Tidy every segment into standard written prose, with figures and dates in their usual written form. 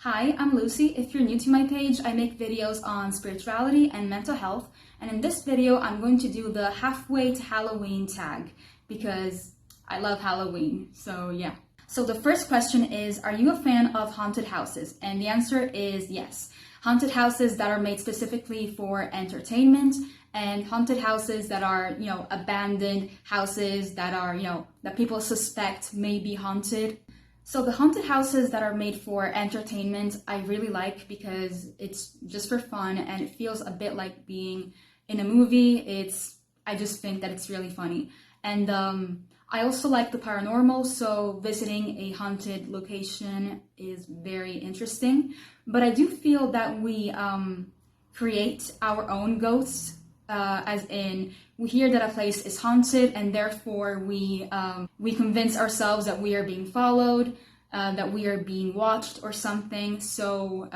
Hi, I'm Lucy. If you're new to my page, I make videos on spirituality and mental health. And in this video, I'm going to do the halfway to Halloween tag because I love Halloween. So yeah. So the first question is, are you a fan of haunted houses? And the answer is yes. Haunted houses that are made specifically for entertainment and haunted houses that are, abandoned houses that are, that people suspect may be haunted. So the haunted houses that are made for entertainment, I really like because it's just for fun and it feels a bit like being in a movie. I just think that it's really funny. And I also like the paranormal, so visiting a haunted location is very interesting. But I do feel that we create our own ghosts, as in we hear that a place is haunted and therefore we convince ourselves that we are being followed, that we are being watched or something. So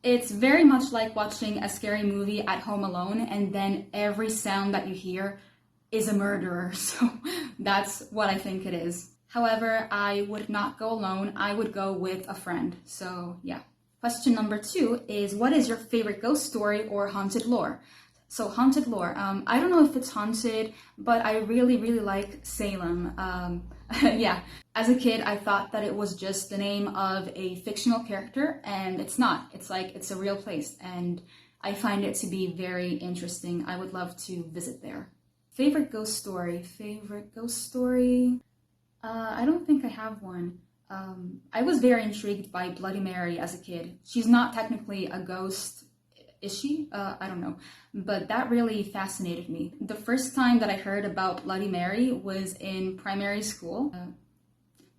it's very much like watching a scary movie at home alone and then every sound that you hear is a murderer. So that's what I think it is. However, I would not go alone. I would go with a friend. So yeah. Question number 2 is, what is your favorite ghost story or haunted lore? So haunted lore, I don't know if it's haunted, but I really, really like Salem. Yeah, as a kid, I thought that it was just the name of a fictional character, and it's not. It's a real place, and I find it to be very interesting. I would love to visit there. Favorite ghost story? I don't think I have one. I was very intrigued by Bloody Mary as a kid. She's not technically a ghost, is she? I don't know. But that really fascinated me. The first time that I heard about Bloody Mary was in primary school.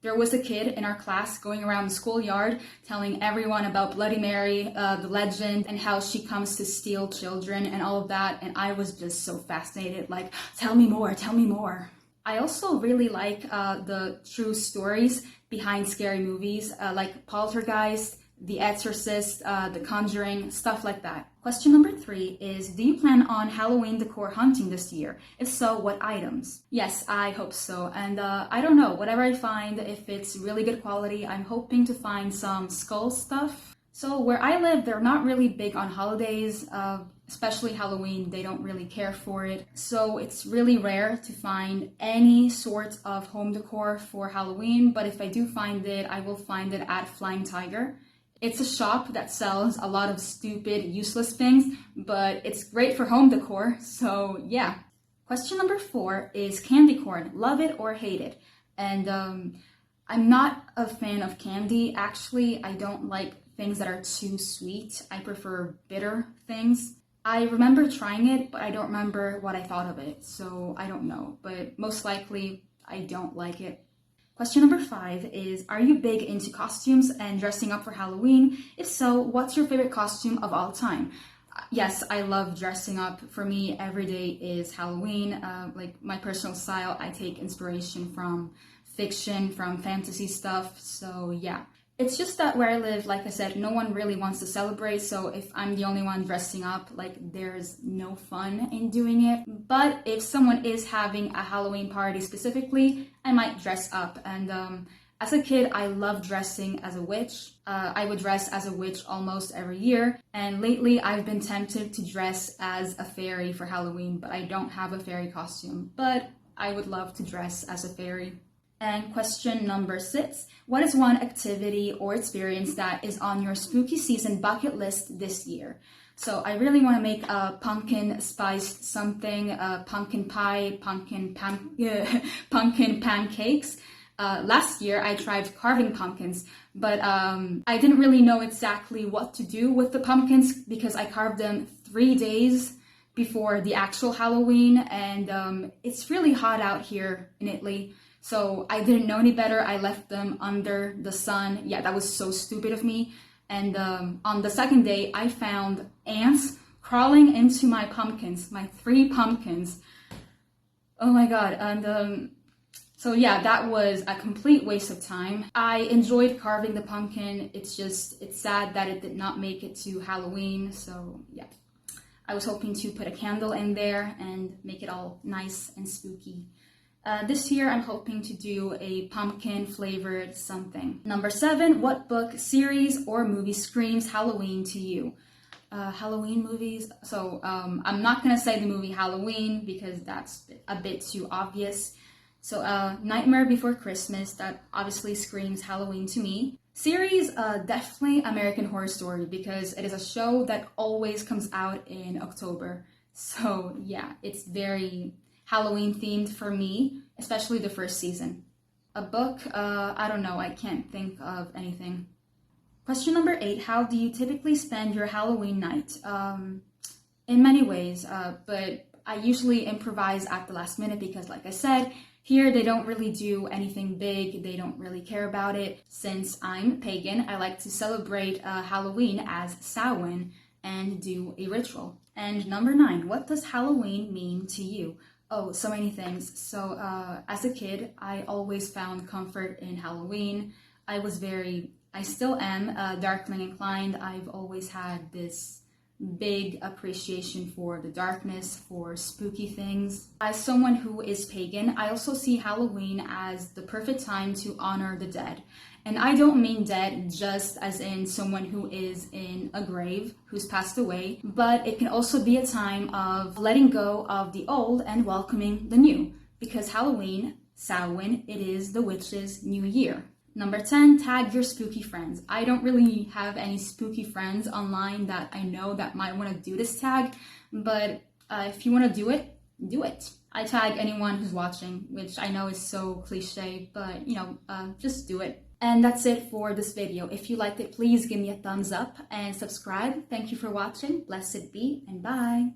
There was a kid in our class going around the schoolyard telling everyone about Bloody Mary, the legend, and how she comes to steal children and all of that. And I was just so fascinated, like, tell me more, tell me more. I also really like the true stories behind scary movies, like Poltergeist, The Exorcist, The Conjuring, stuff like that. Question number 3 is, do you plan on Halloween decor hunting this year? If so, what items? Yes, I hope so. And I don't know, whatever I find, if it's really good quality, I'm hoping to find some skull stuff. So where I live, they're not really big on holidays, especially Halloween. They don't really care for it. So it's really rare to find any sort of home decor for Halloween. But if I do find it, I will find it at Flying Tiger. It's a shop that sells a lot of stupid, useless things, but it's great for home decor, so yeah. Question number 4 is candy corn, love it or hate it? And I'm not a fan of candy. Actually, I don't like things that are too sweet. I prefer bitter things. I remember trying it, but I don't remember what I thought of it, so I don't know. But most likely, I don't like it. Question number 5 is, are you big into costumes and dressing up for Halloween? If so, what's your favorite costume of all time? Yes, I love dressing up. For me, every day is Halloween. Like my personal style, I take inspiration from fiction, from fantasy stuff. So yeah. It's just that where I live, like I said, no one really wants to celebrate, so if I'm the only one dressing up, there's no fun in doing it. But if someone is having a Halloween party specifically, I might dress up. And as a kid, I loved dressing as a witch. I would dress as a witch almost every year, and lately I've been tempted to dress as a fairy for Halloween, but I don't have a fairy costume. But I would love to dress as a fairy. And question number 6, what is one activity or experience that is on your spooky season bucket list this year? So I really want to make a pumpkin spiced something, pumpkin pie, pumpkin pancakes. Last year I tried carving pumpkins, but I didn't really know exactly what to do with the pumpkins because I carved them 3 days before the actual Halloween, and it's really hot out here in Italy. So I didn't know any better. I left them under the sun. Yeah, that was so stupid of me. And on the second day, I found ants crawling into my pumpkins, my 3 pumpkins. Oh my God. And so yeah, that was a complete waste of time. I enjoyed carving the pumpkin. It's sad that it did not make it to Halloween. So yeah, I was hoping to put a candle in there and make it all nice and spooky. This year, I'm hoping to do a pumpkin flavored something. Number 7, what book, series, or movie screams Halloween to you? Halloween movies. So I'm not gonna say the movie Halloween because that's a bit too obvious. So Nightmare Before Christmas, that obviously screams Halloween to me. Series, definitely American Horror Story because it is a show that always comes out in October. So yeah, it's very Halloween themed for me, especially the first season. A book, I don't know, I can't think of anything. Question number 8, how do you typically spend your Halloween night? In many ways, but I usually improvise at the last minute because, like I said, here they don't really do anything big, they don't really care about it. Since I'm pagan, I like to celebrate Halloween as Samhain and do a ritual. And number 9, what does Halloween mean to you? Oh, so many things. So as a kid, I always found comfort in Halloween. I still am darkly inclined. I've always had this big appreciation for the darkness, for spooky things. As someone who is pagan, I also see Halloween as the perfect time to honor the dead. And I don't mean dead just as in someone who is in a grave, who's passed away, but it can also be a time of letting go of the old and welcoming the new. Because Halloween, Samhain, it is the witch's new year. Number 10, tag your spooky friends. I don't really have any spooky friends online that I know that might want to do this tag, but if you want to do it, do it. I tag anyone who's watching, which I know is so cliche, but just do it. And that's it for this video. If you liked it, please give me a thumbs up and subscribe. Thank you for watching. Blessed be, and bye.